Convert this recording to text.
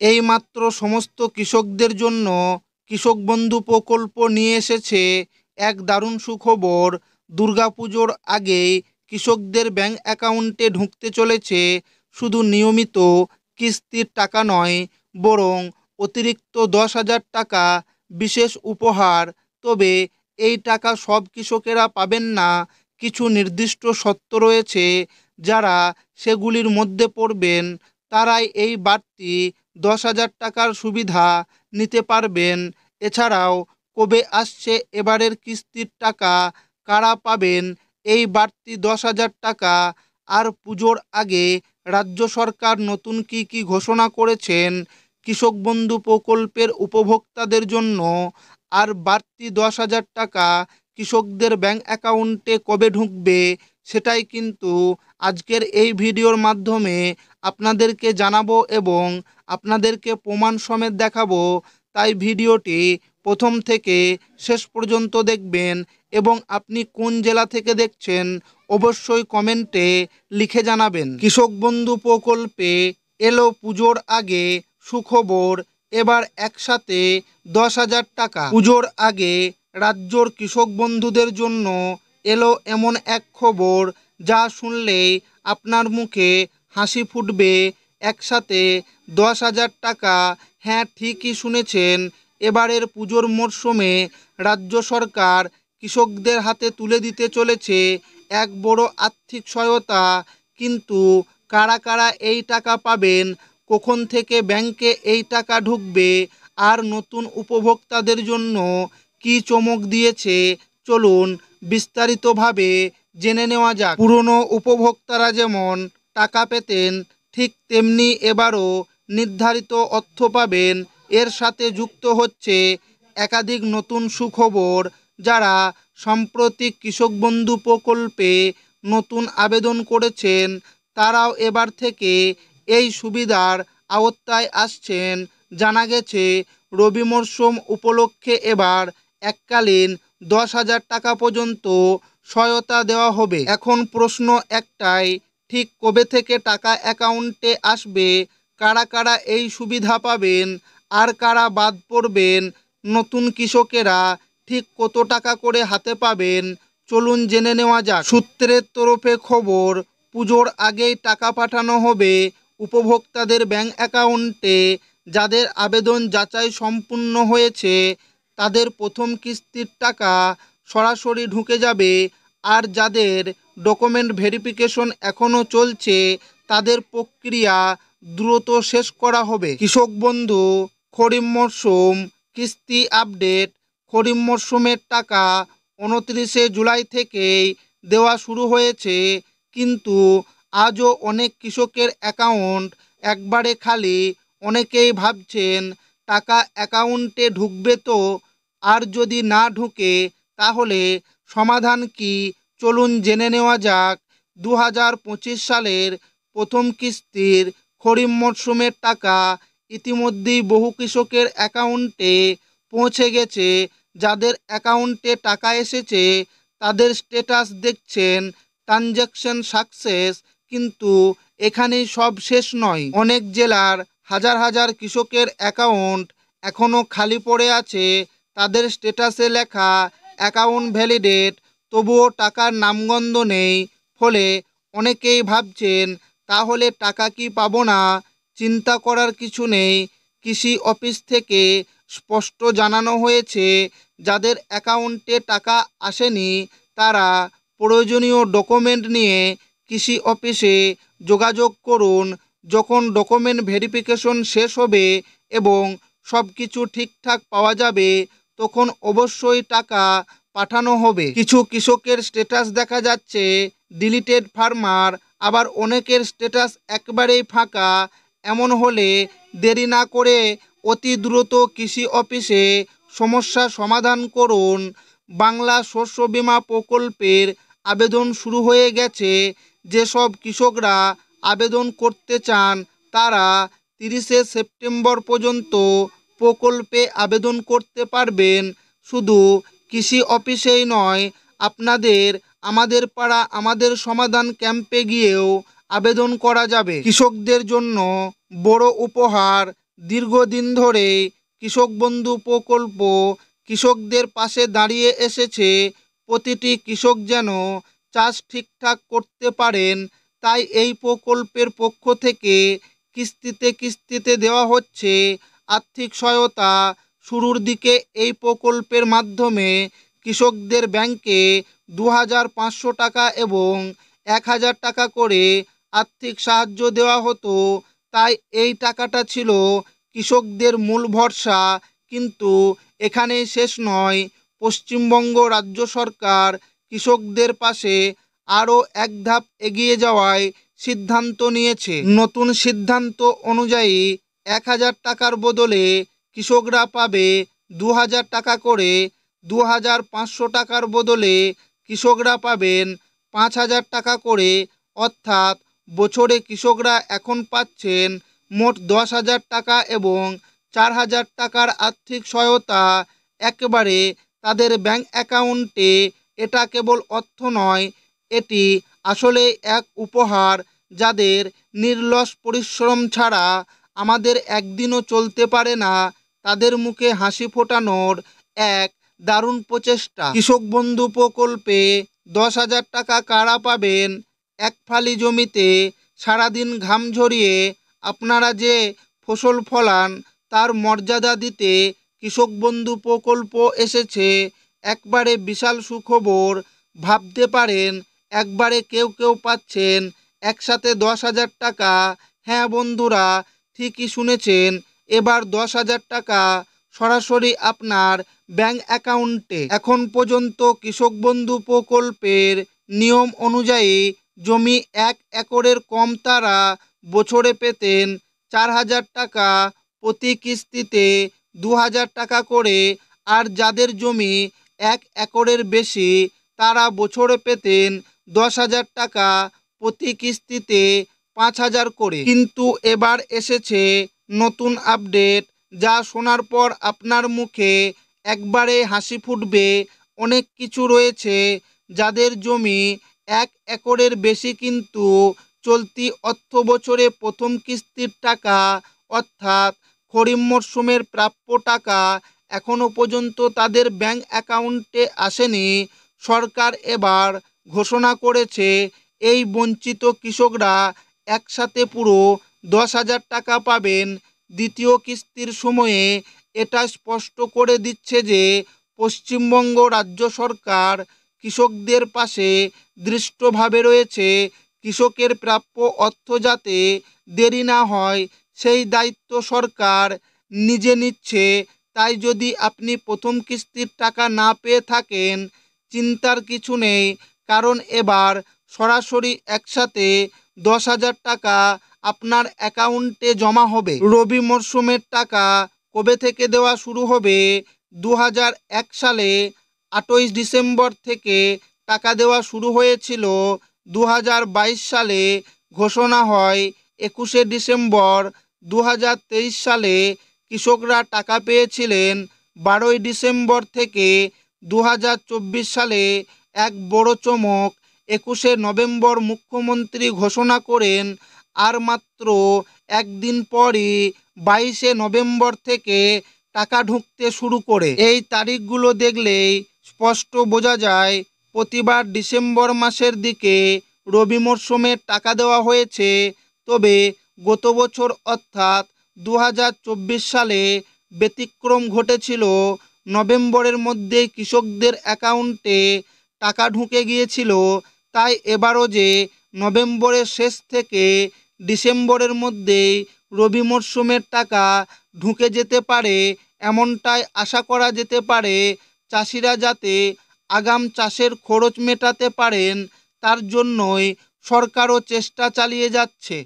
এইমাত্র সমস্ত কৃষকদের জন্য কৃষক বন্ধু প্রকল্প নিয়ে এসেছে এক দারুণ সুখবর। দুর্গাপুজোর আগেই কৃষকদের ব্যাংক অ্যাকাউন্টে ঢুকতে চলেছে শুধু নিয়মিত কিস্তির টাকা নয়, বরং অতিরিক্ত 10,000 টাকা বিশেষ উপহার। তবে এই টাকা সব কৃষকেরা পাবেন না, কিছু নির্দিষ্ট শর্ত রয়েছে। যারা সেগুলির মধ্যে পড়বেন তারাই এই বাড়তি 10,000 টাকার সুবিধা নিতে পারবেন। এছাড়াও কবে আসছে এবারের কিস্তির টাকা, কারা পাবেন এই বাড়তি 10,000 টাকা, আর পুজোর আগে রাজ্য সরকার নতুন কি কি ঘোষণা করেছেন কৃষক বন্ধু প্রকল্পের উপভোক্তাদের জন্য, আর বাড়তি 10,000 টাকা কৃষকদের ব্যাংক অ্যাকাউন্টে কবে ঢুকবে, সেটাই কিন্তু আজকের এই ভিডিওর মাধ্যমে আপনাদেরকে জানাবো এবং আপনাদেরকে প্রমাণ সমেত দেখাবো। তাই ভিডিওটি প্রথম থেকে শেষ পর্যন্ত দেখবেন এবং আপনি কোন জেলা থেকে দেখছেন অবশ্যই কমেন্টে লিখে জানাবেন। কৃষক বন্ধু প্রকল্পে এলো পুজোর আগে সুখবর, এবার একসাথে 10,000 টাকা। পুজোর আগে রাজ্যর কৃষক বন্ধুদের জন্য এলো এমন এক খবর যা শুনলেই আপনার মুখে হাসি ফুটবে। একসাথে 10,000 টাকা, হ্যাঁ ঠিকই শুনেছেন, এবারের পুজোর মরশুমে রাজ্য সরকার কৃষকদের হাতে তুলে দিতে চলেছে এক বড় আর্থিক সহায়তা। কিন্তু কারা কারা এই টাকা পাবেন, কখন থেকে ব্যাংকে এই টাকা ঢুকবে, আর নতুন উপভোক্তাদের জন্য কি চমক দিয়েছে, চলুন বিস্তারিতভাবে জেনে নেওয়া যাক। পুরনো উপভোক্তারা যেমন টাকা পেতেন, ঠিক তেমনি এবারও নির্ধারিত অর্থ পাবেন। এর সাথে যুক্ত হচ্ছে একাধিক নতুন সুখবর। যারা সাম্প্রতিক কৃষক বন্ধু প্রকল্পে নতুন আবেদন করেছেন তারাও এবার থেকে এই সুবিধার আওতায় আসছেন। জানা গেছে রবি মরশুম উপলক্ষে এবার এককালীন 10,000 টাকা পর্যন্ত সহায়তা দেওয়া হবে। এখন প্রশ্ন একটাই, ঠিক কবে থেকে টাকা অ্যাকাউন্টে আসবে, কারা কারা এই সুবিধা পাবেন, আর কারা বাদ পড়বেন, নতুন কৃষকেরা ঠিক কত টাকা করে হাতে পাবেন, চলুন জেনে নেওয়া যাক। সূত্রের তরফে খবর, পুজোর আগেই টাকা পাঠানো হবে উপভোক্তাদের ব্যাংক অ্যাকাউন্টে। যাদের আবেদন যাচাই সম্পূর্ণ হয়েছে তাদের প্রথম কিস্তির টাকা সরাসরি ঢুকে যাবে, আর যাদের ডকুমেন্ট ভেরিফিকেশন এখনও চলছে তাদের প্রক্রিয়া দ্রুত শেষ করা হবে। কৃষক বন্ধু খরিফ মরশুম কিস্তি আপডেট। খরিফ মরশুমের টাকা 29শে জুলাই থেকেই দেওয়া শুরু হয়েছে, কিন্তু আজও অনেক কৃষকের অ্যাকাউন্ট একবারে খালি। অনেকেই ভাবছেন টাকা অ্যাকাউন্টে ঢুকবে তো, আর যদি না ঢুকে তাহলে সমাধান কি, চলুন জেনে নেওয়া যাক। 2025 সালের প্রথম কিস্তির খরিফ মরশুমের টাকা ইতিমধ্যেই বহু কৃষকের অ্যাকাউন্টে পৌঁছে গেছে। যাদের অ্যাকাউন্টে টাকা এসেছে তাদের স্ট্যাটাস দেখছেন ট্রানজ্যাকশন সাকসেস। কিন্তু এখানেই সব শেষ নয়, অনেক জেলার হাজার হাজার কৃষকের অ্যাকাউন্ট এখনও খালি পড়ে আছে। তাদের স্ট্যাটাসে লেখা অ্যাকাউন্ট ভ্যালিডেট, তবুও টাকার নামগন্ধ নেই। ফলে অনেকেই ভাবছেন তাহলে টাকা কি পাবো না। চিন্তা করার কিছু নেই, কৃষি অফিস থেকে স্পষ্ট জানানো হয়েছে যাদের অ্যাকাউন্টে টাকা আসেনি তারা প্রয়োজনীয় ডকুমেন্ট নিয়ে কৃষি অফিসে যোগাযোগ করুন। যখন ডকুমেন্ট ভেরিফিকেশন শেষ হবে এবং সব কিছু ঠিকঠাক পাওয়া যাবে তখন অবশ্যই টাকা পাঠানো হবে। কিছু কৃষকের স্ট্যাটাস দেখা যাচ্ছে ডিলিটেড ফার্মার, আবার অনেকের স্ট্যাটাস একবারেই ফাঁকা। এমন হলে দেরি না করে অতি দ্রুত কৃষি অফিসে সমস্যা সমাধান করুন। বাংলা শস্য বীমা প্রকল্পের আবেদন শুরু হয়ে গেছে। যেসব কৃষকরা আবেদন করতে চান তারা 30শে সেপ্টেম্বর পর্যন্ত প্রকল্পে আবেদন করতে পারবেন। শুধু কৃষি অফিসেই নয়, আপনাদের আমাদের পাড়া আমাদের সমাধান ক্যাম্পে গিয়েও আবেদন করা যাবে। কৃষকদের জন্য বড় উপহার, দীর্ঘদিন ধরে কৃষক বন্ধু প্রকল্প কৃষকদের পাশে দাঁড়িয়ে এসেছে। প্রতিটি কৃষক যেন চাষ ঠিকঠাক করতে পারেন, তাই এই প্রকল্পের পক্ষ থেকে কিস্তিতে কিস্তিতে দেওয়া হচ্ছে আর্থিক সহায়তা। শুরুর দিকে এই প্রকল্পের মাধ্যমে কৃষকদের ব্যাংকে 2,500 টাকা এবং 1,000 টাকা করে আর্থিক সাহায্য দেওয়া হতো। তাই এই টাকাটা ছিল কৃষকদের মূল ভরসা। কিন্তু এখানেই শেষ নয়। পশ্চিমবঙ্গ রাজ্য সরকার কৃষকদের পাশে আরও এক ধাপ এগিয়ে যাওয়ায় সিদ্ধান্ত নিয়েছে। নতুন সিদ্ধান্ত অনুযায়ী 1,000 টাকার বদলে কৃষকরা পাবে 2,000 টাকা করে। 2,500 টাকার বদলে কৃষকরা পাবেন 5,000 টাকা করে। অর্থাৎ বছরে কৃষকরা এখন পাচ্ছেন মোট 10,000 টাকা এবং 4,000 টাকার আর্থিক সহায়তা একেবারে তাদের ব্যাংক অ্যাকাউন্টে। এটা কেবল অর্থ নয়, এটি আসলে এক উপহার যাদের নিরলস পরিশ্রম ছাড়া আমাদের একদিনও চলতে পারে না, তাদের মুখে হাসি ফোটানোর এক দারুণ প্রচেষ্টা। কৃষক বন্ধু প্রকল্পে 10,000 টাকা কারা পাবেন? এক ফালি জমিতে সারাদিন ঘাম ঝরিয়ে আপনারা যে ফসল ফলান তার মর্যাদা দিতে কৃষক বন্ধু প্রকল্প এসেছে। একবারে বিশাল সুখবর। ভাবতে পারেন একবারে কেউ কেউ পাচ্ছেন একসাথে 10,000 টাকা। হ্যাঁ বন্ধুরা, ঠিকই শুনেছেন, এবার 10,000 টাকা সরাসরি আপনার ব্যাংক অ্যাকাউন্টে। এখন পর্যন্ত কৃষক বন্ধু প্রকল্পের নিয়ম অনুযায়ী জমি 1 একরের কম তারা বছরে পেতেন 4,000 টাকা, প্রতি কিস্তিতে 2,000 টাকা করে। আর যাদের জমি 1 একরের বেশি তারা বছরে পেতেন 10,000 টাকা, প্রতি কিস্তিতে 5,000 করে। কিন্তু এবার এসেছে নতুন আপডেট, যা শোনার পর আপনার মুখে একবারে হাসি ফুটবে। অনেক কিছু রয়েছে। যাদের জমি 1 একরের বেশি কিন্তু চলতি অর্থ বছরে প্রথম কিস্তির টাকা অর্থাৎ খরিফ মরশুমের প্রাপ্য টাকা এখনও পর্যন্ত তাদের ব্যাংক অ্যাকাউন্টে আসেনি। সরকার এবার ঘোষণা করেছে এই বঞ্চিত কৃষকরা একসাথে পুরো 10,000 টাকা পাবেন দ্বিতীয় কিস্তির সময়ে। এটা স্পষ্ট করে দিচ্ছে যে পশ্চিমবঙ্গ রাজ্য সরকার কৃষকদের পাশে দৃষ্টভাবে রয়েছে। কৃষকের প্রাপ্য অর্থ যাতে দেরি না হয় সেই দায়িত্ব সরকার নিজে নিচ্ছে। তাই যদি আপনি প্রথম কিস্তির টাকা না পেয়ে থাকেন, চিন্তার কিছু নেই, কারণ এবার সরাসরি একসাথে 10,000 টাকা আপনার অ্যাকাউন্টে জমা হবে। রবি মরশুমের টাকা কবে থেকে দেওয়া শুরু হবে? 2001 সালে 28 ডিসেম্বর থেকে টাকা দেওয়া শুরু হয়েছিল। 2022 সালে ঘোষণা হয় 21শে ডিসেম্বর। 2023 সালে কৃষকরা টাকা পেয়েছিলেন 12ই ডিসেম্বর থেকে। 2024 সালে এক বড় চমক, 21শে নভেম্বর মুখ্যমন্ত্রী ঘোষণা করেন আর মাত্র একদিন পরই 22শে নভেম্বর থেকে টাকা ঢুকতে শুরু করে। এই তারিখগুলো দেখলেই স্পষ্ট বোঝা যায় প্রতিবার ডিসেম্বর মাসের দিকে রবি মরশুমের টাকা দেওয়া হয়েছে। তবে গত বছর অর্থাৎ 2024 সালে ব্যতিক্রম ঘটেছিল। নভেম্বরের মধ্যেই কৃষকদের অ্যাকাউন্টে টাকা ঢুকে গিয়েছিল। তাই এবারও যে নভেম্বরের শেষ থেকে ডিসেম্বরের মধ্যেই রবি মরশুমের টাকা ঢুকে যেতে পারে, এমনটাই আশা করা যেতে পারে। চাষিরা যাতে আগাম চাষের খরচ মেটাতে পারেন তার জন্যই সরকারও চেষ্টা চালিয়ে যাচ্ছে।